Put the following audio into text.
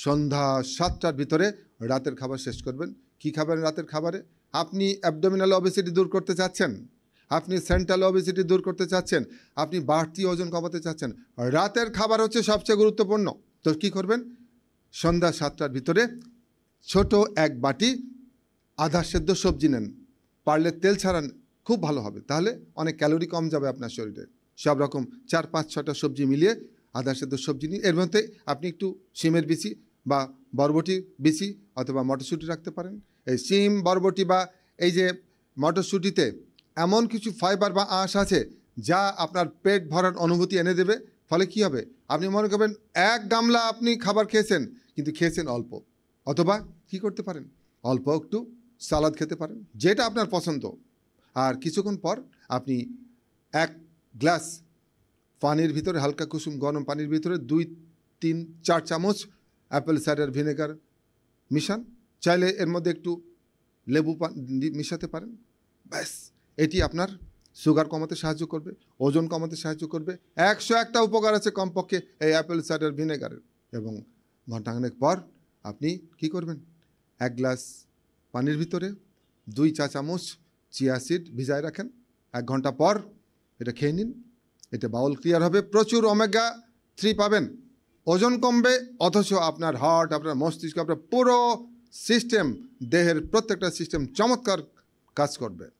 সন্ধ্যা 7টার ভিতরে রাতের খাবার শেষ করবেন। কি খাবেন রাতের খাবারে? আপনি অ্যাবডোমিনাল ওবেসিটি দূর করতে চাচ্ছেন, আপনি সেন্ট্রাল ওবেসিটি দূর করতে চাচ্ছেন, আপনি বাড়তি ওজন কমাতে চাচ্ছেন, রাতের খাবার হচ্ছে সবচেয়ে গুরুত্বপূর্ণ। তো কী করবেন? সন্ধ্যা 7টার ভিতরে ছোট এক বাটি আধা সেদ্ধ সবজি নেন, পারলে তেল ছাড়ান, খুব ভালো হবে, তাহলে অনেক ক্যালোরি কম যাবে আপনার শরীরে। সব রকম 4-5-6টা সবজি মিলিয়ে আধা সেদ্ধ সবজি নিন। এর মধ্যে আপনি একটু শিমের বিচি বা বরবটির বিচি অথবা মটরশুঁটি রাখতে পারেন। এই শিম, বরবটি বা এই যে মটরশুঁটিতে এমন কিছু ফাইবার বা আঁশ আছে যা আপনার পেট ভরার অনুভূতি এনে দেবে। ফলে কি হবে? আপনি মনে করবেন এক গামলা আপনি খাবার খেয়েছেন, কিন্তু খেয়েছেন অল্প। অথবা কি করতে পারেন? অল্প একটু সালাদ খেতে পারেন, যেটা আপনার পছন্দ। আর কিছুক্ষণ পর আপনি 1 গ্লাস পানির ভিতরে, হালকা কুসুম গরম পানির ভিতরে 2-3-4 চামচ অ্যাপেল সাইডার ভিনেগার মিশান। চাইলে এর মধ্যে একটু লেবু মিশাতে পারেন। ব্যাস, এটি আপনার সুগার কমাতে সাহায্য করবে, ওজন কমাতে সাহায্য করবে। 101টা উপকার আছে কমপক্ষে এই অ্যাপেল সাইডার ভিনেগারের। এবং ঘণ্টাখানেক পর আপনি কি করবেন? 1 গ্লাস পানির ভিতরে 2 চা চামচ চিয়া সিড ভিজায় রাখেন। 1 ঘন্টা পর এটা খেয়ে নিন। এতে বাউল ক্লিয়ার হবে, প্রচুর ওমেগা 3 পাবেন, ওজন কমবে, অথচ আপনার হার্ট, আপনার মস্তিষ্ক, আপনার পুরো সিস্টেম, দেহের প্রত্যেকটা সিস্টেম চমৎকার কাজ করবে।